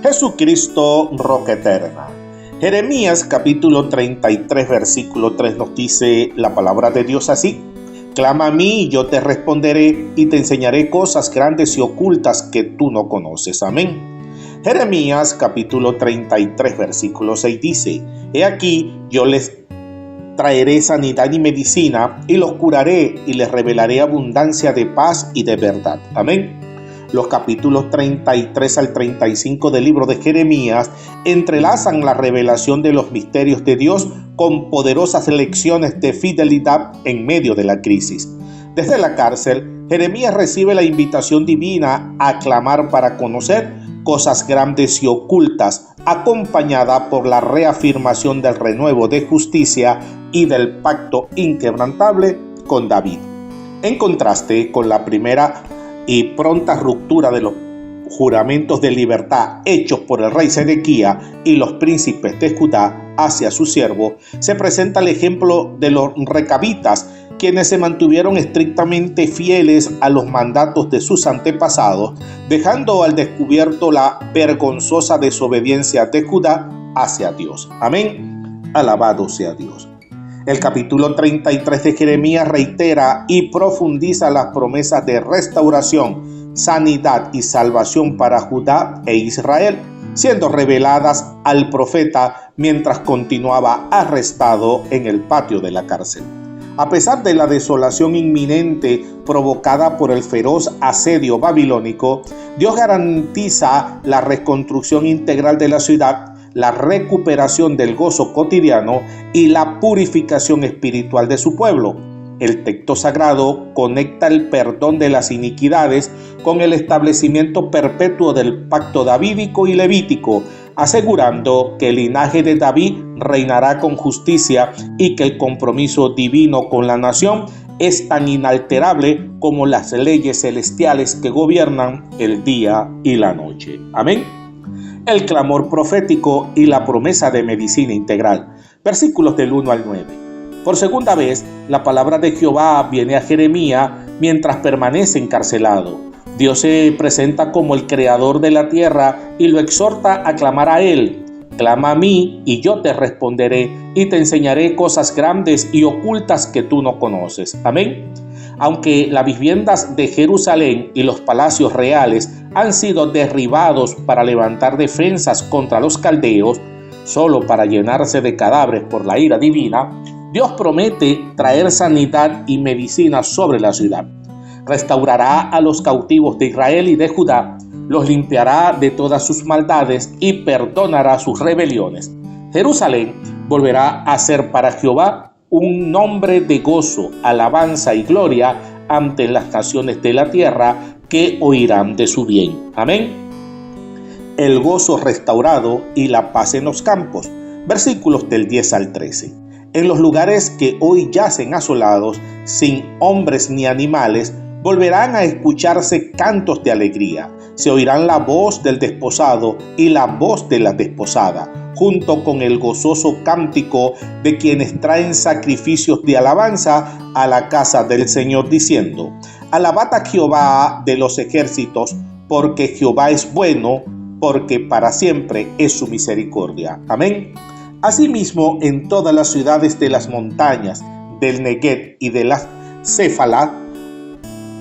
Jesucristo, roca eterna. Jeremías capítulo 33 versículo 3 nos dice la palabra de Dios así: clama a mí y yo te responderé y te enseñaré cosas grandes y ocultas que tú no conoces. Amén. Jeremías capítulo 33 versículo 6 dice: he aquí yo les traeré sanidad y medicina y los curaré y les revelaré abundancia de paz y de verdad. Amén. Los capítulos 33 al 35 del libro de Jeremías entrelazan la revelación de los misterios de Dios con poderosas lecciones de fidelidad en medio de la crisis. Desde la cárcel, Jeremías recibe la invitación divina a clamar para conocer cosas grandes y ocultas, acompañada por la reafirmación del renuevo de justicia y del pacto inquebrantable con David. En contraste con la primera y pronta ruptura de los juramentos de libertad hechos por el rey Sedequías y los príncipes de Judá hacia su siervo, se presenta el ejemplo de los recabitas, quienes se mantuvieron estrictamente fieles a los mandatos de sus antepasados, dejando al descubierto la vergonzosa desobediencia de Judá hacia Dios. Amén. Alabado sea Dios. El capítulo 33 de Jeremías reitera y profundiza las promesas de restauración, sanidad y salvación para Judá e Israel, siendo reveladas al profeta mientras continuaba arrestado en el patio de la cárcel. A pesar de la desolación inminente provocada por el feroz asedio babilónico, Dios garantiza la reconstrucción integral de la ciudad, la recuperación del gozo cotidiano y la purificación espiritual de su pueblo. El texto sagrado conecta el perdón de las iniquidades con el establecimiento perpetuo del pacto davídico y levítico, asegurando que el linaje de David reinará con justicia y que el compromiso divino con la nación es tan inalterable como las leyes celestiales que gobiernan el día y la noche. Amén. El clamor profético y la promesa de medicina integral. Versículos del 1 al 9. Por segunda vez, la palabra de Jehová viene a Jeremías mientras permanece encarcelado. Dios se presenta como el creador de la tierra y lo exhorta a clamar a él. Clama a mí y yo te responderé y te enseñaré cosas grandes y ocultas que tú no conoces. Amén. Aunque las viviendas de Jerusalén y los palacios reales han sido derribados para levantar defensas contra los caldeos, solo para llenarse de cadáveres por la ira divina, Dios promete traer sanidad y medicina sobre la ciudad. Restaurará a los cautivos de Israel y de Judá, los limpiará de todas sus maldades y perdonará sus rebeliones. Jerusalén volverá a ser para Jehová un nombre de gozo, alabanza y gloria ante las naciones de la tierra que oirán de su bien. Amén. El gozo restaurado y la paz en los campos. Versículos del 10 al 13. En los lugares que hoy yacen asolados, sin hombres ni animales, volverán a escucharse cantos de alegría. Se oirán la voz del desposado y la voz de la desposada, junto con el gozoso cántico de quienes traen sacrificios de alabanza a la casa del Señor, diciendo: alabad a Jehová de los ejércitos, porque Jehová es bueno, porque para siempre es su misericordia. Amén. Asimismo, en todas las ciudades de las montañas, del Neguev y de la Céfala,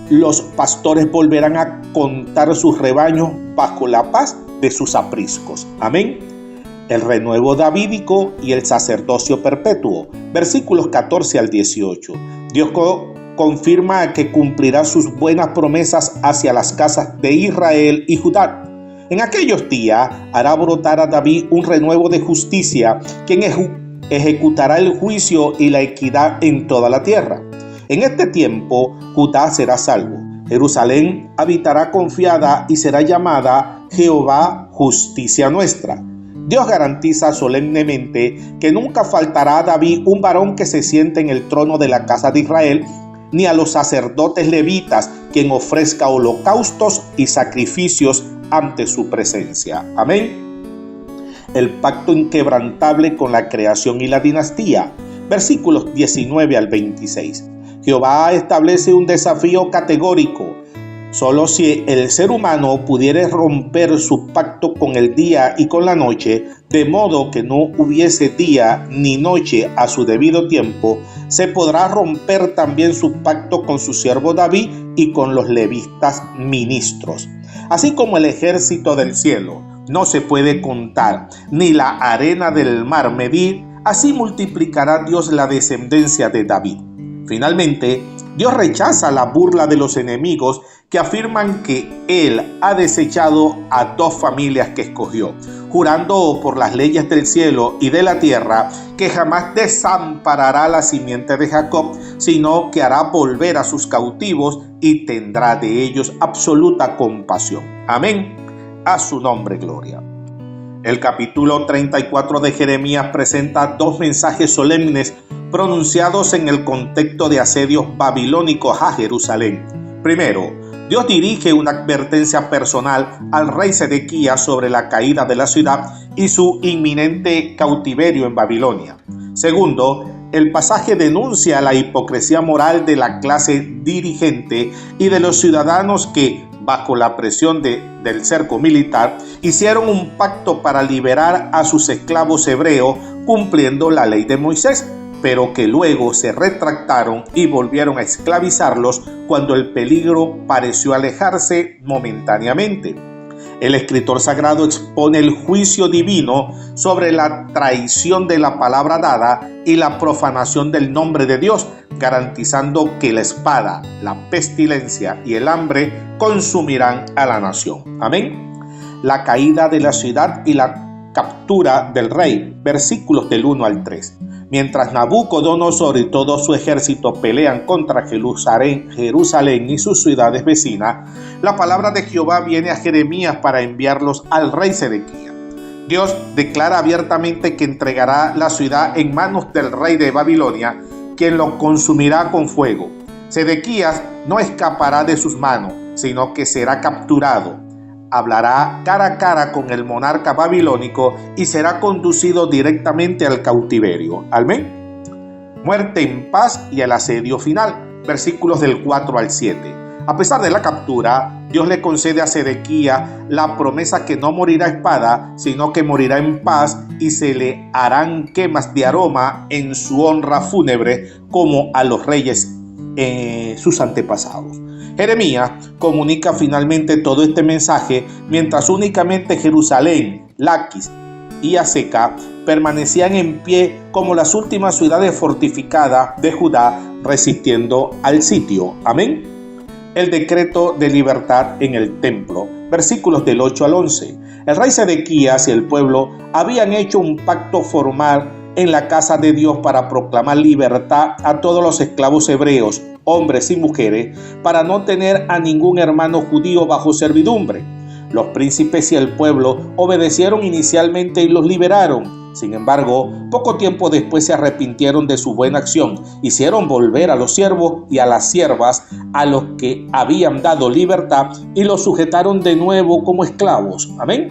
los pastores volverán a contar sus rebaños bajo la paz de sus apriscos. Amén. El renuevo davídico y el sacerdocio perpetuo. Versículos 14 al 18. Dios confirma que cumplirá sus buenas promesas hacia las casas de Israel y Judá. En aquellos días hará brotar a David un renuevo de justicia, quien ejecutará el juicio y la equidad en toda la tierra. En este tiempo, Judá será salvo. Jerusalén habitará confiada y será llamada Jehová, justicia nuestra. Dios garantiza solemnemente que nunca faltará a David un varón que se siente en el trono de la casa de Israel, ni a los sacerdotes levitas quien ofrezca holocaustos y sacrificios ante su presencia. Amén. El pacto inquebrantable con la creación y la dinastía. Versículos 19 al 26. Jehová establece un desafío categórico: Solo si el ser humano pudiera romper su pacto con el día y con la noche, de modo que no hubiese día ni noche a su debido tiempo, se podrá romper también su pacto con su siervo David y con los levitas ministros. Así como el ejército del cielo no se puede contar, ni la arena del mar medir, así multiplicará Dios la descendencia de David. Finalmente, Dios rechaza la burla de los enemigos que afirman que Él ha desechado a dos familias que escogió, jurando por las leyes del cielo y de la tierra que jamás desamparará la simiente de Jacob, sino que hará volver a sus cautivos y tendrá de ellos absoluta compasión. Amén. A su nombre gloria. El capítulo 34 de Jeremías presenta dos mensajes solemnes pronunciados en el contexto de asedios babilónicos a Jerusalén. Primero, Dios dirige una advertencia personal al rey Sedequías sobre la caída de la ciudad y su inminente cautiverio en Babilonia. Segundo, el pasaje denuncia la hipocresía moral de la clase dirigente y de los ciudadanos que, bajo la presión del cerco militar, hicieron un pacto para liberar a sus esclavos hebreos cumpliendo la ley de Moisés, pero que luego se retractaron y volvieron a esclavizarlos cuando el peligro pareció alejarse momentáneamente. El escritor sagrado expone el juicio divino sobre la traición de la palabra dada y la profanación del nombre de Dios, garantizando que la espada, la pestilencia y el hambre consumirán a la nación. Amén. La caída de la ciudad y la captura del rey, versículos del 1 al 3. Mientras Nabucodonosor y todo su ejército pelean contra Jerusalén y sus ciudades vecinas, la palabra de Jehová viene a Jeremías para enviarlos al rey Sedequías. Dios declara abiertamente que entregará la ciudad en manos del rey de Babilonia, quien lo consumirá con fuego. Sedequías no escapará de sus manos, sino que será capturado. Hablará cara a cara con el monarca babilónico y será conducido directamente al cautiverio. Amén. Muerte en paz y el asedio final. Versículos del 4 al 7. A pesar de la captura, Dios le concede a Sedequías la promesa que no morirá a espada, sino que morirá en paz y se le harán quemas de aroma en su honra fúnebre como a los reyes sus antepasados. Jeremías comunica finalmente todo este mensaje mientras únicamente Jerusalén, Laquis y Azeca permanecían en pie como las últimas ciudades fortificadas de Judá resistiendo al sitio. Amén. El decreto de libertad en el templo, versículos del 8 al 11. El rey Sedequías y el pueblo habían hecho un pacto formal en la casa de Dios para proclamar libertad a todos los esclavos hebreos, hombres y mujeres, para no tener a ningún hermano judío bajo servidumbre. Los príncipes y el pueblo obedecieron inicialmente y los liberaron. Sin embargo, poco tiempo después se arrepintieron de su buena acción, hicieron volver a los siervos y a las siervas a los que habían dado libertad y los sujetaron de nuevo como esclavos. Amén.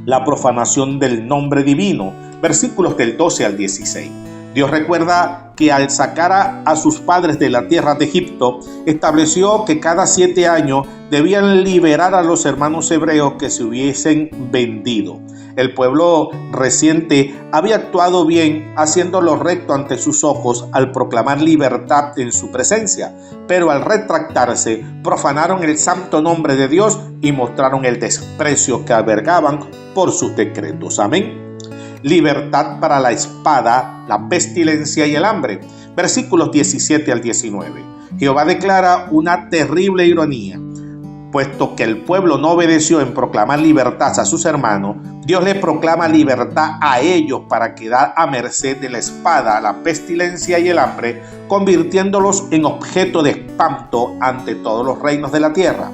La profanación del nombre divino, versículos del 12 al 16. Dios recuerda que al sacar a sus padres de la tierra de Egipto, estableció que cada 7 años debían liberar a los hermanos hebreos que se hubiesen vendido. El pueblo reciente había actuado bien, haciendo lo recto ante sus ojos al proclamar libertad en su presencia, pero al retractarse, profanaron el santo nombre de Dios y mostraron el desprecio que albergaban por sus decretos. Amén. Libertad para la espada, la pestilencia y el hambre. Versículos 17 al 19. Jehová declara una terrible ironía. Puesto que el pueblo no obedeció en proclamar libertad a sus hermanos, Dios les proclama libertad a ellos para quedar a merced de la espada, la pestilencia y el hambre, convirtiéndolos en objeto de espanto ante todos los reinos de la tierra.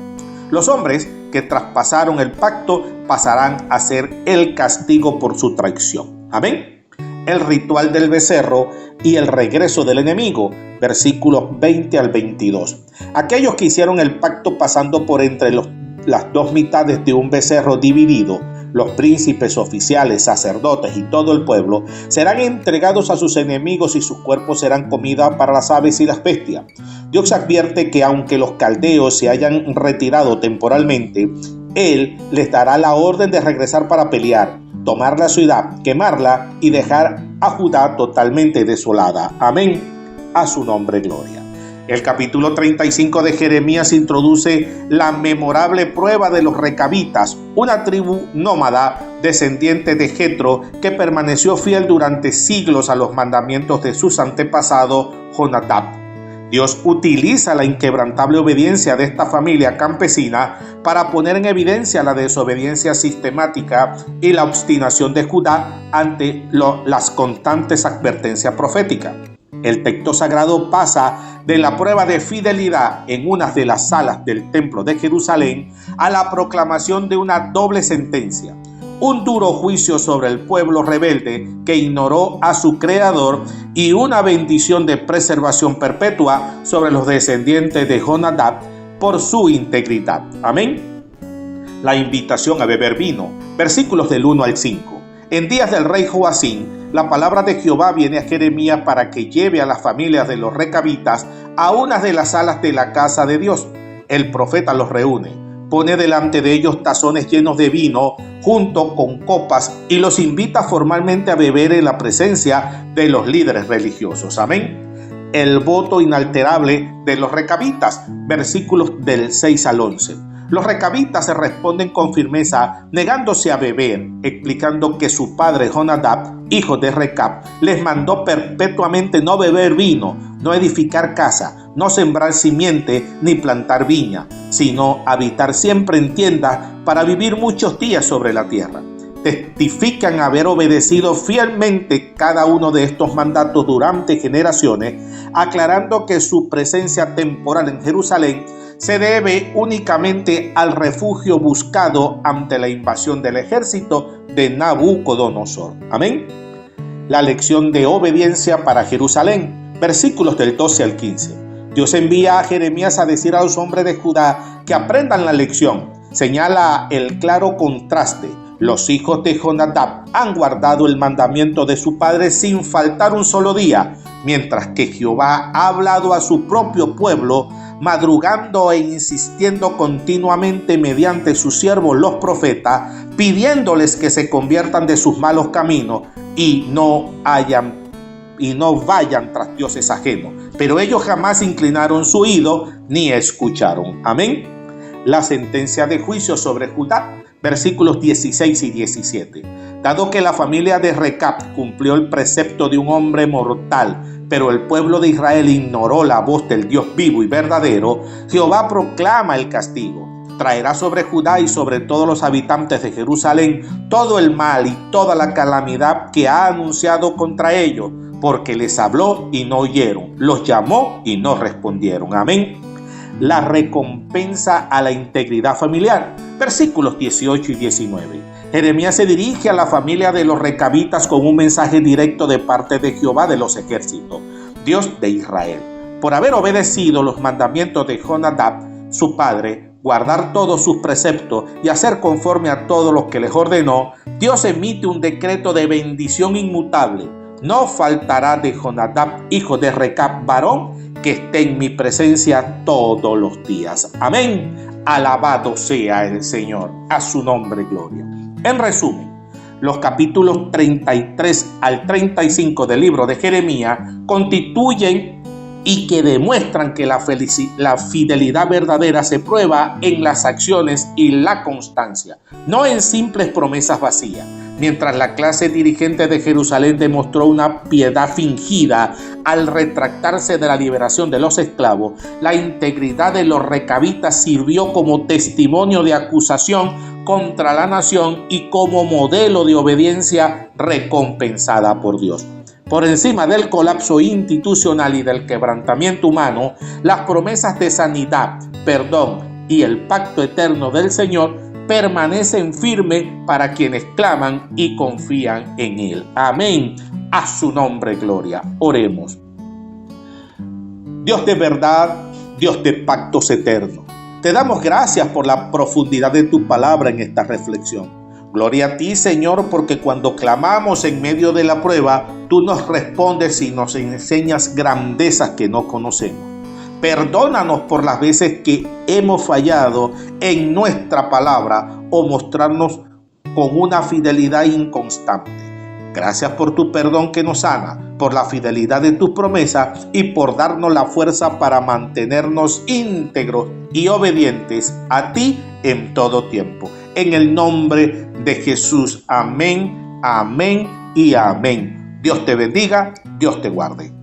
Los hombres que traspasaron el pacto pasarán a ser el castigo por su traición. Amén. El ritual del becerro y el regreso del enemigo, versículos 20 al 22. Aquellos que hicieron el pacto pasando por entre las dos mitades de un becerro dividido, Los príncipes, oficiales, sacerdotes y todo el pueblo serán entregados a sus enemigos y sus cuerpos serán comida para las aves y las bestias. Dios advierte que aunque los caldeos se hayan retirado temporalmente, Él les dará la orden de regresar para pelear, tomar la ciudad, quemarla y dejar a Judá totalmente desolada. Amén. A su nombre gloria. El capítulo 35 de Jeremías introduce la memorable prueba de los recabitas, una tribu nómada descendiente de Jetro que permaneció fiel durante siglos a los mandamientos de sus antepasados Jonadab. Dios utiliza la inquebrantable obediencia de esta familia campesina para poner en evidencia la desobediencia sistemática y la obstinación de Judá ante las constantes advertencias proféticas. El texto sagrado pasa de la prueba de fidelidad en una de las salas del templo de Jerusalén a la proclamación de una doble sentencia, un duro juicio sobre el pueblo rebelde que ignoró a su creador y una bendición de preservación perpetua sobre los descendientes de Jonadab por su integridad. Amén. La invitación a beber vino, versículos del 1 al 5. En días del rey Joacín, la palabra de Jehová viene a Jeremías para que lleve a las familias de los recabitas a una de las salas de la casa de Dios. El profeta los reúne, pone delante de ellos tazones llenos de vino junto con copas y los invita formalmente a beber en la presencia de los líderes religiosos. Amén. El voto inalterable de los recabitas, versículos del 6 al 11. Los recabitas se responden con firmeza, negándose a beber, explicando que su padre Jonadab, hijo de Recab, les mandó perpetuamente no beber vino, no edificar casa, no sembrar simiente ni plantar viña, sino habitar siempre en tiendas para vivir muchos días sobre la tierra. Testifican haber obedecido fielmente cada uno de estos mandatos durante generaciones, aclarando que su presencia temporal en Jerusalén se debe únicamente al refugio buscado ante la invasión del ejército de Nabucodonosor. Amén. La lección de obediencia para Jerusalén, versículos del 12 al 15. Dios envía a Jeremías a decir a los hombres de Judá que aprendan la lección. Señala el claro contraste. Los hijos de Jonadab han guardado el mandamiento de su padre sin faltar un solo día, mientras que Jehová ha hablado a su propio pueblo, madrugando e insistiendo continuamente mediante sus siervos los profetas, pidiéndoles que se conviertan de sus malos caminos y no vayan tras dioses ajenos. Pero ellos jamás inclinaron su oído ni escucharon. Amén. La sentencia de juicio sobre Judá, versículos 16 y 17. Dado que la familia de Recab cumplió el precepto de un hombre mortal, pero el pueblo de Israel ignoró la voz del Dios vivo y verdadero, Jehová proclama el castigo. Traerá sobre Judá y sobre todos los habitantes de Jerusalén todo el mal y toda la calamidad que ha anunciado contra ellos, porque les habló y no oyeron, los llamó y no respondieron. Amén. La recompensa a la integridad familiar, versículos 18 y 19. Jeremías se dirige a la familia de los recabitas con un mensaje directo de parte de Jehová de los ejércitos, Dios de Israel. Por haber obedecido los mandamientos de Jonadab, su padre, guardar todos sus preceptos y hacer conforme a todo lo que les ordenó, Dios emite un decreto de bendición inmutable. No faltará de Jonadab, hijo de Recab, varón, que esté en mi presencia todos los días. Amén. Alabado sea el Señor. A su nombre gloria. En resumen, los capítulos 33 al 35 del libro de Jeremías constituyen y que demuestran que la fidelidad verdadera se prueba en las acciones y la constancia, no en simples promesas vacías. Mientras la clase dirigente de Jerusalén demostró una piedad fingida al retractarse de la liberación de los esclavos, la integridad de los recabitas sirvió como testimonio de acusación contra la nación y como modelo de obediencia recompensada por Dios. Por encima del colapso institucional y del quebrantamiento humano, las promesas de sanidad, perdón y el pacto eterno del Señor permanecen firmes para quienes claman y confían en Él. Amén. A su nombre gloria. Oremos. Dios de verdad, Dios de pactos eternos, te damos gracias por la profundidad de tu palabra en esta reflexión. Gloria a ti, Señor, porque cuando clamamos en medio de la prueba, tú nos respondes y nos enseñas grandezas que no conocemos. Perdónanos por las veces que hemos fallado en nuestra palabra o mostrarnos con una fidelidad inconstante. Gracias por tu perdón que nos sana, por la fidelidad de tus promesas y por darnos la fuerza para mantenernos íntegros y obedientes a ti en todo tiempo. En el nombre de Jesús. Amén, amén y amén. Dios te bendiga, Dios te guarde.